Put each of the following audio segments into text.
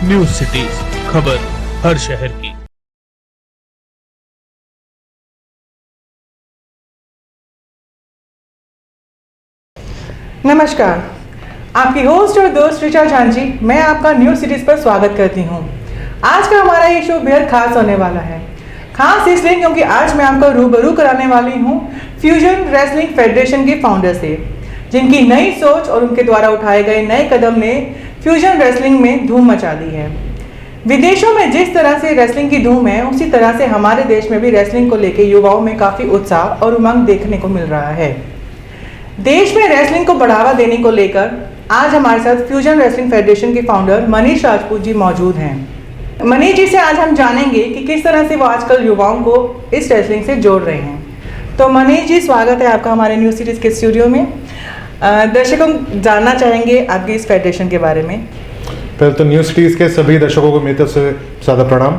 News cities, खबर हर शहर की। नमस्कार, आपकी होस्ट और दोस्त ऋचा झांझी मैं आपका न्यूज सिटीज पर स्वागत करती हूँ। आज का हमारा ये शो बेहद खास होने वाला है। खास इसलिए क्योंकि आज मैं आपको रूबरू कराने वाली हूँ फ्यूजन रेसलिंग फेडरेशन के फाउंडर से, जिनकी नई सोच और उनके द्वारा उठाए गए नए कदम ने फ्यूजन रेसलिंग में धूम मचा दी है। विदेशों में जिस तरह से रेसलिंग की धूम है, उसी तरह से हमारे देश में भी रेसलिंग को लेकर युवाओं में काफ़ी उत्साह और उमंग देखने को मिल रहा है। देश में रेसलिंग को बढ़ावा देने को लेकर आज हमारे साथ फ्यूजन रेसलिंग फेडरेशन के फाउंडर मनीष राजपूत जी मौजूद हैं। मनीष जी से आज हम जानेंगे कि किस तरह से वो आजकल युवाओं को इस रेसलिंग से जोड़ रहे हैं। तो मनीष जी, स्वागत है आपका हमारे न्यूज सीरीज के स्टूडियो में। दर्शकों जानना चाहेंगे आपकी इस फेडरेशन के बारे में। पहले तो न्यूज़ सिटीज़ के सभी दर्शकों को मेरी तरफ से ज़्यादा प्रणाम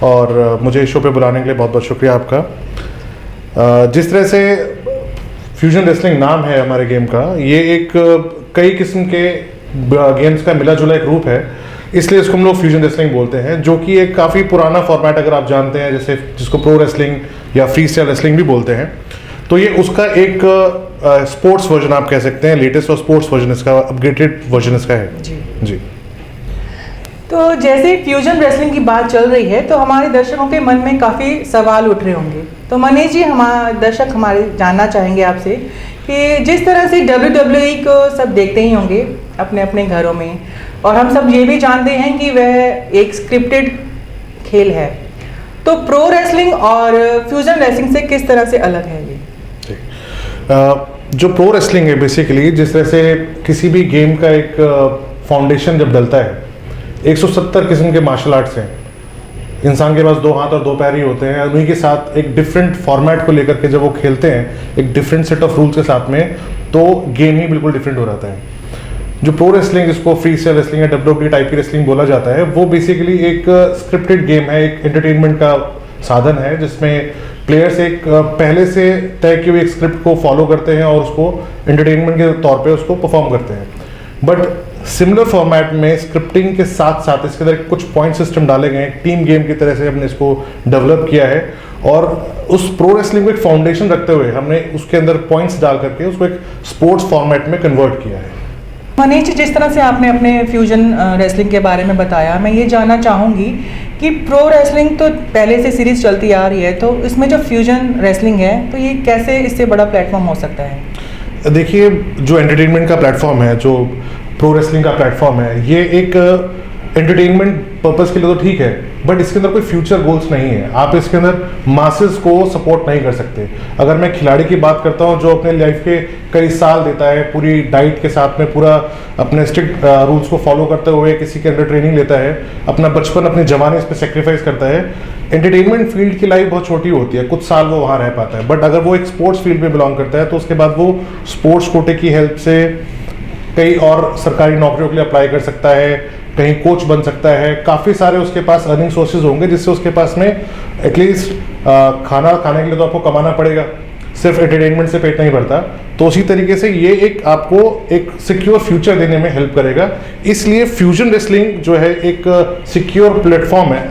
और मुझे इस शो पे बुलाने के लिए बहुत बहुत शुक्रिया आपका। जिस तरह से फ्यूजन रेसलिंग नाम है हमारे गेम का, ये एक कई किस्म के गेम्स का मिला जुला एक रूप है, इसलिए इसको हम लोग फ्यूजन रेसलिंग बोलते हैं, जो कि एक काफ़ी पुराना फॉर्मेट अगर आप जानते हैं, जैसे जिसको प्रो रेसलिंग या फ्री स्टाइल रेसलिंग भी बोलते हैं, तो ये उसका एक स्पोर्ट्स वर्जन आप कह सकते हैं। लेटेस्ट और स्पोर्ट्स वर्जन इसका, अपग्रेडेड वर्जन इसका है जी। तो जैसे फ्यूजन रेसलिंग की बात चल रही है, तो हमारे दर्शकों के मन में काफ़ी सवाल उठ रहे होंगे। तो मनीष जी, दर्शक हमारे जानना चाहेंगे आपसे कि जिस तरह से WWE को सब देखते ही होंगे अपने अपने घरों में, और हम सब ये भी जानते हैं कि वह एक स्क्रिप्टेड खेल है, तो प्रो रेसलिंग और फ्यूजन रेसलिंग से किस तरह से अलग है ये? जो प्रो रेसलिंग है बेसिकली, जिस तरह से किसी भी गेम का एक फाउंडेशन जब डलता है, 170 किस्म के मार्शल आर्ट्स हैं। इंसान के पास 2 हाथ और 2 पैर ही होते हैं, उन्हीं के साथ एक डिफरेंट फॉर्मेट को लेकर के जब वो खेलते हैं, एक डिफरेंट सेट ऑफ रूल्स के साथ में, तो गेम ही बिल्कुल डिफरेंट हो जाता है। जो प्रो रेसलिंग, जिसको फ्री स्टाइल रेसलिंग या WWE टाइप की रेसलिंग बोला जाता है, वो बेसिकली एक स्क्रिप्टेड गेम है, एक एंटरटेनमेंट का साधन है, जिसमें प्लेयर्स एक पहले से तय किए हुए एक स्क्रिप्ट को फॉलो करते हैं और उसको एंटरटेनमेंट के तौर पे उसको परफॉर्म करते हैं। बट सिमिलर फॉर्मेट में स्क्रिप्टिंग के साथ साथ इसके अंदर कुछ पॉइंट सिस्टम डाले गए हैं, टीम गेम की तरह से हमने इसको डेवलप किया है, और उस प्रो रेसलिंग को एक फाउंडेशन रखते हुए हमने उसके अंदर पॉइंट्स डाल करके उसको एक स्पोर्ट्स फॉर्मेट में कन्वर्ट किया है। मनीष जी, जिस तरह से आपने अपने फ्यूजन रेसलिंग के बारे में बताया, मैं ये जानना चाहूँगी कि प्रो रेसलिंग तो पहले से सीरीज चलती आ रही है, तो इसमें जो फ्यूजन रेसलिंग है, तो ये कैसे इससे बड़ा प्लेटफॉर्म हो सकता है? देखिए, जो एंटरटेनमेंट का प्लेटफॉर्म है, जो प्रो रेसलिंग का प्लेटफॉर्म है, ये एक एंटरटेनमेंट पर्पस के लिए तो ठीक है, बट इसके अंदर कोई फ्यूचर गोल्स नहीं है। आप इसके अंदर मासेस को सपोर्ट नहीं कर सकते। अगर मैं खिलाड़ी की बात करता हूँ जो अपने लाइफ के कई साल देता है, पूरी डाइट के साथ में, पूरा अपने स्ट्रिक्ट रूल्स को फॉलो करते हुए किसी के अंदर ट्रेनिंग लेता है, अपना बचपन, अपनी जवानी इस पर सेक्रीफाइस करता है। एंटरटेनमेंट फील्ड की लाइफ बहुत छोटी होती है, कुछ साल वो वहाँ रह पाता है, बट अगर वो एक स्पोर्ट्स फील्ड में बिलोंग करता है, तो उसके बाद वो स्पोर्ट्स कोटे की हेल्प से कई और सरकारी नौकरियों के लिए अप्लाई कर सकता है, कहीं कोच बन सकता है, काफ़ी सारे उसके पास अर्निंग सोर्सेज होंगे, जिससे उसके पास में एटलीस्ट खाना खाने के लिए तो आपको कमाना पड़ेगा, सिर्फ एंटरटेनमेंट से पेट नहीं भरता। तो उसी तरीके से ये एक आपको एक सिक्योर फ्यूचर देने में हेल्प करेगा। इसलिए फ्यूजन रेसलिंग जो है एक सिक्योर प्लेटफॉर्म है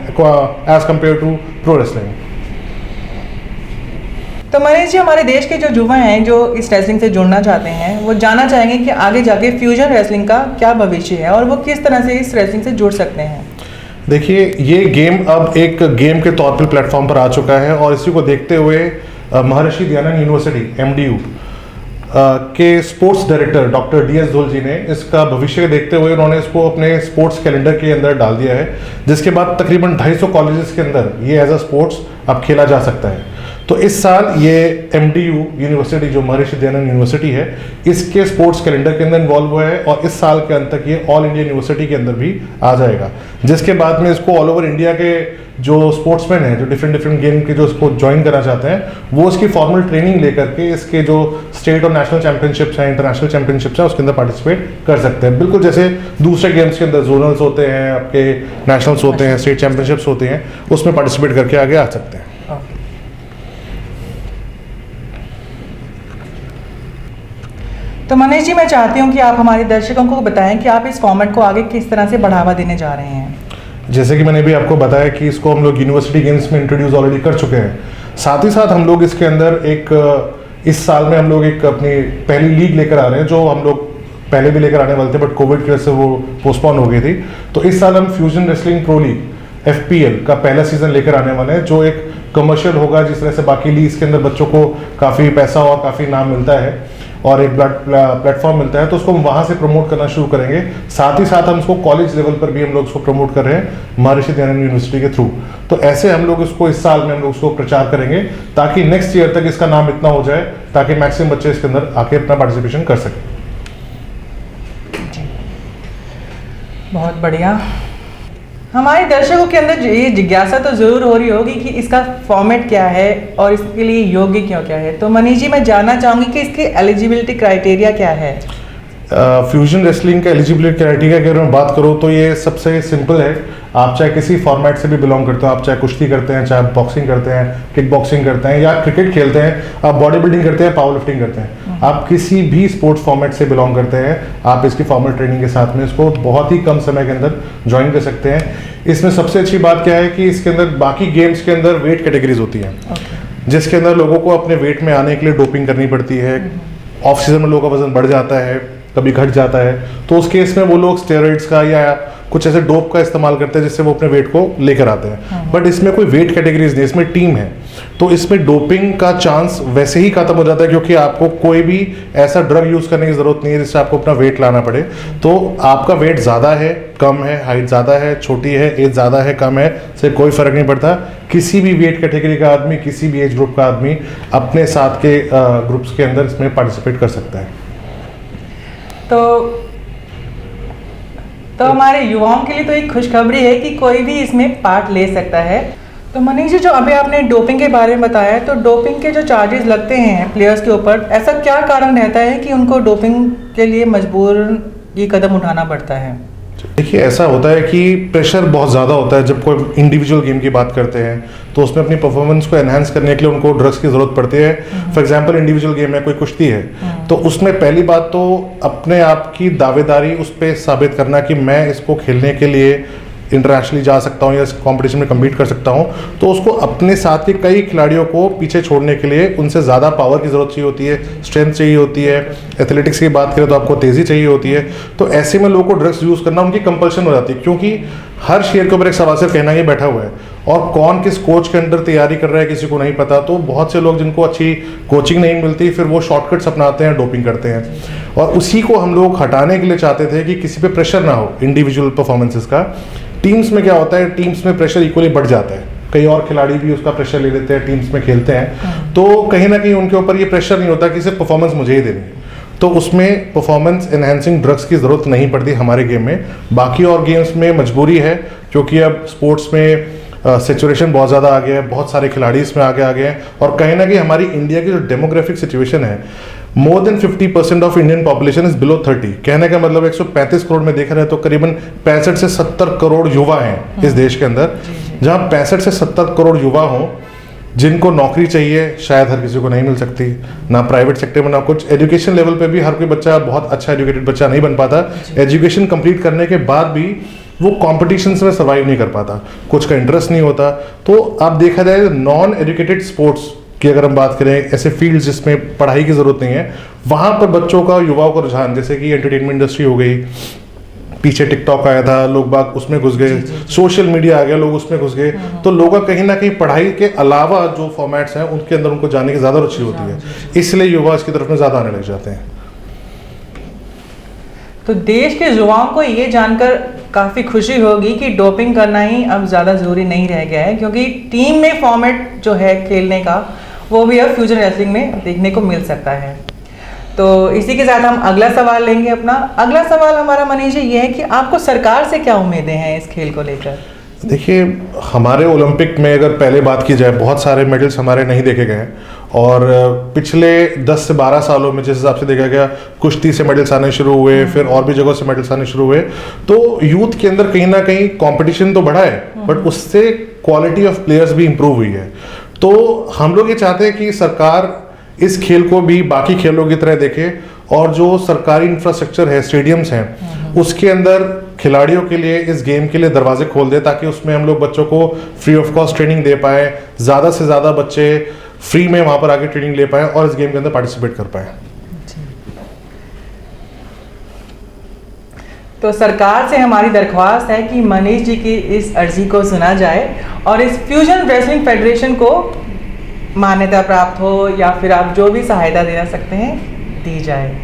as compare to pro wrestling. तो मनीष जी, हमारे देश के जो युवा हैं जो इस रेसलिंग से जुड़ना चाहते हैं, वो जानना चाहेंगे कि आगे जाके फ्यूजन रेसलिंग का क्या भविष्य है और वो किस तरह से इस रेसलिंग से जुड़ सकते हैं। देखिए, ये गेम अब एक गेम के तौर पर प्लेटफॉर्म पर आ चुका है, और इसी को देखते हुए महर्षि दयानंद यूनिवर्सिटी MDU के स्पोर्ट्स डायरेक्टर डॉक्टर DS धुल जी ने इसका भविष्य देखते हुए उन्होंने इसको अपने स्पोर्ट्स कैलेंडर के अंदर डाल दिया है, जिसके बाद तकरीबन 250 कॉलेजेस के अंदर ये एज अ स्पोर्ट्स अब खेला जा सकता है। तो इस साल ये MDU यूनिवर्सिटी, जो महर्षि दयानंद यूनिवर्सिटी है, इसके स्पोर्ट्स कैलेंडर के अंदर इन्वॉल्व हुआ है, और इस साल के अंत तक ये ऑल इंडिया यूनिवर्सिटी के अंदर भी आ जाएगा, जिसके बाद में इसको ऑल ओवर इंडिया के जो स्पोर्ट्समैन हैं, जो डिफरेंट गेम के जो इसको ज्वाइन करना चाहते हैं, वो इसकी फॉर्मल ट्रेनिंग लेकर के इसके जो स्टेट और नेशनल चैंपियनशिप्स हैं, इंटरनेशनल चैंपियनशिप्स हैं, उसके अंदर पार्टिसिपेट कर सकते हैं। बिल्कुल जैसे दूसरे गेम्स के अंदर जोनल्स होते हैं, आपके नेशनल्स होते हैं, स्टेट चैंपियनशिप्स होते हैं, उसमें पार्टिसिपेट करके आगे आ सकते हैं। तो मनीष जी, मैं चाहती हूँ कि आप हमारे दर्शकों को बताएं कि आप इस फॉर्मेट को आगे किस तरह से बढ़ावा देने जा रहे हैं। जैसे कि मैंने भी आपको बताया कि इसको हम लोग यूनिवर्सिटी गेम्स में इंट्रोड्यूस ऑलरेडी कर चुके हैं। साथ ही साथ हम लोग इसके अंदर इस साल में हम लोग एक अपनी पहली लीग लेकर आ रहे हैं, जो हम लोग पहले भी लेकर आने वाले थे, बट कोविड की वजह से वो पोस्टपोन हो गई थी। तो इस साल हम fusion wrestling pro league FPL का पहला सीजन लेकर आने वाले हैं, जो एक कमर्शियल होगा, जिस तरह से बाकी लीग्स के अंदर बच्चों को काफ़ी पैसा और काफ़ी नाम मिलता है और एक प्लेटफॉर्म मिलता है, तो उसको हम वहाँ से प्रमोट करना शुरू करेंगे। साथ ही साथ हम उसको कॉलेज लेवल पर भी हम लोग उसको प्रमोट कर रहे हैं महर्षि दयानंद यूनिवर्सिटी के थ्रू। तो ऐसे हम लोग इसको इस साल में हम लोग उसको प्रचार करेंगे, ताकि नेक्स्ट ईयर तक इसका नाम इतना हो जाए ताकि मैक्सिमम बच्चे इसके अंदर आके अपना पार्टिसिपेशन कर सकें। बहुत बढ़िया। हमारे दर्शकों के अंदर ये जिज्ञासा तो जरूर हो रही होगी कि इसका फॉर्मेट क्या है और इसके लिए योग्य क्यों क्या है। तो मनीष जी, मैं जानना चाहूंगी कि इसके एलिजिबिलिटी क्राइटेरिया क्या है। फ्यूजन रेसलिंग का एलिजिबिलिटी क्राइटेरिया की अगर मैं बात करूँ तो ये सबसे सिंपल है। आप चाहे किसी फॉर्मेट से भी बिलोंग करते हो, आप चाहे कुश्ती करते हैं, चाहे बॉक्सिंग करते हैं, किक बॉक्सिंग करते हैं या क्रिकेट खेलते हैं, आप बॉडी बिल्डिंग करते हैं, पावर लिफ्टिंग करते हैं, आप किसी भी स्पोर्ट्स फॉर्मेट से बिलोंग करते हैं, आप इसकी फॉर्मल ट्रेनिंग के साथ में इसको बहुत ही कम समय के अंदर ज्वाइन कर सकते हैं। इसमें सबसे अच्छी बात क्या है कि इसके अंदर बाकी गेम्स के अंदर वेट कैटेगरीज होती हैं, जिसके अंदर लोगों को अपने वेट में आने के लिए डोपिंग करनी पड़ती है। ऑफ सीजन में लोगों का वजन बढ़ जाता है, कभी घट जाता है, तो उस केस में वो लोग स्टेरॉइड्स का या कुछ ऐसे डोप का इस्तेमाल करते हैं जिससे वो अपने वेट को लेकर आते हैं। बट इसमें कोई वेट कैटेगरीज नहीं, इसमें टीम है, तो इसमें डोपिंग का चांस वैसे ही खत्म हो जाता है, क्योंकि आपको कोई भी ऐसा ड्रग यूज करने की जरूरत नहीं है जिससे आपको अपना वेट लाना पड़े। तो आपका वेट ज़्यादा है, कम है, हाइट ज़्यादा है, छोटी है, एज ज़्यादा है, कम है, से कोई फर्क नहीं पड़ता। किसी भी वेट कैटेगरी का आदमी, किसी भी एज ग्रुप का आदमी अपने साथ के ग्रुप्स के अंदर इसमें पार्टिसिपेट कर सकता है। तो हमारे युवाओं के लिए तो एक खुशखबरी है कि कोई भी इसमें पार्ट ले सकता है। तो मनीष जी, जो अभी आपने डोपिंग के बारे में बताया, तो डोपिंग के जो चार्जेस लगते हैं प्लेयर्स के ऊपर, ऐसा क्या कारण रहता है कि उनको डोपिंग के लिए मजबूर ये कदम उठाना पड़ता है? देखिए, ऐसा होता है कि प्रेशर बहुत ज़्यादा होता है जब कोई इंडिविजुअल गेम की बात करते हैं, तो उसमें अपनी परफॉर्मेंस को एनहांस करने के लिए उनको ड्रग्स की ज़रूरत पड़ती है। फॉर एग्जांपल, इंडिविजुअल गेम है, कोई कुश्ती है, तो उसमें पहली बात तो अपने आप की दावेदारी उस पर साबित करना कि मैं इसको खेलने के लिए इंटरनेशनली जा सकता हूँ या इस कॉम्पिटिशन में कम्पीट कर सकता हूँ, तो उसको अपने साथ के कई खिलाड़ियों को पीछे छोड़ने के लिए उनसे ज़्यादा पावर की ज़रूरत चाहिए होती है, स्ट्रेंथ चाहिए होती है। एथलेटिक्स की बात करें तो आपको तेज़ी चाहिए होती है। तो ऐसे में लोगों को ड्रग्स यूज़ करना उनकी कंपल्शन हो जाती है, क्योंकि हर शेर के ऊपर एक सवाल सिर्फ कहना ही बैठा हुआ है, और कौन किस कोच के अंडर तैयारी कर रहा है किसी को नहीं पता। तो बहुत से लोग जिनको अच्छी कोचिंग नहीं मिलती, फिर वो शॉर्टकट्स अपनाते हैं, डोपिंग करते हैं, और उसी को हम लोग हटाने के लिए चाहते थे कि किसी पे प्रेशर ना हो इंडिविजुअल परफॉर्मेंसेस का। टीम्स में क्या होता है, टीम्स में प्रेशर इक्वली बढ़ जाता है, कई और खिलाड़ी भी उसका प्रेशर ले लेते हैं, टीम्स में खेलते हैं, तो कहीं ना कहीं उनके ऊपर ये प्रेशर नहीं होता कि सिर्फ परफॉर्मेंस मुझे ही देनी है, तो उसमें परफॉर्मेंस एनहांसिंग ड्रग्स की ज़रूरत नहीं पड़ती हमारे गेम में। बाकी और गेम्स में मजबूरी है, क्योंकि अब स्पोर्ट्स में सेचुरेशन बहुत ज़्यादा आ गया है, बहुत सारे खिलाड़ी इसमें आगे आ गए हैं, और कहीं ना कहीं हमारी इंडिया की जो डेमोग्राफिक सिचुएशन है, more than 50% of Indian population is below 30। कहने का मतलब 135 करोड़ में देख रहे हैं तो करीबन 65 से 70 करोड़ युवा हैं इस देश के अंदर। जहाँ 65 से 70 करोड़ युवा हों जिनको नौकरी चाहिए, शायद हर किसी को नहीं मिल सकती, ना प्राइवेट सेक्टर में ना कुछ। एजुकेशन लेवल पे भी हर कोई बच्चा बहुत अच्छा एजुकेटेड बच्चा नहीं बन पाता। एजुकेशन कंप्लीट करने के बाद भी वो कॉम्पिटिशन्स में सर्वाइव नहीं कर पाता, कुछ का इंटरेस्ट नहीं होता। तो आप देखा जाए नॉन एजुकेटेड स्पोर्ट्स की अगर हम बात करें, ऐसे फील्ड जिसमें पढ़ाई की ज़रूरत नहीं है, वहाँ पर बच्चों का, युवाओं का रुझान, जैसे कि एंटरटेनमेंट इंडस्ट्री हो गई, पीछे टिकटॉक आया था, लोग बाग उसमें घुस गए, सोशल मीडिया आ गया, लोग उसमें घुस गए, तो लोग कहीं ना कहीं पढ़ाई के अलावा जो फॉर्मेट्स हैं उनके अंदर उनको जाने की ज़्यादा रुचि होती है, इसलिए युवा इसकी तरफ में ज़्यादा आने लग जाते हैं। तो देश के युवाओं को ये जानकर काफ़ी खुशी होगी कि डोपिंग करना ही अब ज़्यादा ज़रूरी नहीं रह गया है, क्योंकि टीम में फॉर्मेट जो है खेलने का वो भी अब फ्यूजन रेसलिंग में देखने को मिल सकता है। तो इसी के साथ हम अगला सवाल लेंगे अपना। अगला सवाल हमारा मनीष जी ये है कि आपको सरकार से क्या उम्मीदें हैं इस खेल को लेकर? देखिए, हमारे ओलंपिक में अगर पहले बात की जाए, बहुत सारे मेडल्स हमारे नहीं देखे गए हैं, और पिछले 10 से 12 सालों में जिस हिसाब से देखा गया, कुश्ती से मेडल्स आने शुरू हुए, फिर और भी जगहों से मेडल्स आने शुरू हुए, तो यूथ के अंदर कहीं ना कहीं कंपटीशन तो बढ़ा है, बट उससे क्वालिटी ऑफ प्लेयर्स भी इंप्रूव हुई है। तो हम लोग ये चाहते हैं कि सरकार इस खेल को भी बाकी खेलों की तरह देखे और जो सरकारी इंफ्रास्ट्रक्चर है, स्टेडियम्स हैं, उसके अंदर खिलाड़ियों के लिए इस गेम के लिए दरवाजे खोल दे, ताकि उसमें हम लोग बच्चों को फ्री ऑफ कॉस्ट ट्रेनिंग दे पाए, ज़्यादा से ज़्यादा बच्चे फ्री में वहाँ पर आके ट्रेनिंग ले पाए और इस गेम के अंदर पार्टिसिपेट कर पाए। तो सरकार से हमारी दरख्वास्त है कि मनीष जी की इस अर्जी को सुना जाए और इस फ्यूजन रेसलिंग फेडरेशन को मान्यता प्राप्त हो, या फिर आप जो भी सहायता दे सकते हैं दी जाए।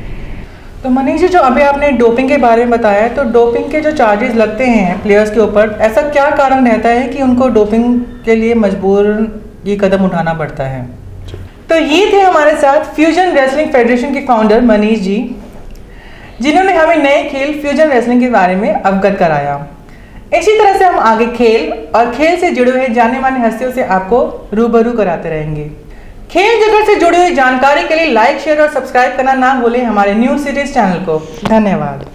तो मनीष जी, जो अभी आपने डोपिंग के बारे में बताया, तो डोपिंग के जो चार्जेस लगते हैं प्लेयर्स के ऊपर, ऐसा क्या कारण रहता है कि उनको डोपिंग के लिए मजबूर ये कदम उठाना पड़ता है? तो ये थे हमारे साथ फ्यूजन रेसलिंग फेडरेशन के फाउंडर मनीष जी, जिन्होंने हमें नए खेल फ्यूजन रेसलिंग के बारे में अवगत कराया। इसी तरह से हम आगे खेल और खेल से जुड़े हुए जाने माने हस्तियों से आपको रूबरू कराते रहेंगे। खेल जगत से जुड़ी हुई जानकारी के लिए लाइक, शेयर और सब्सक्राइब करना ना भूलें हमारे न्यूज़ सीरीज चैनल को। धन्यवाद।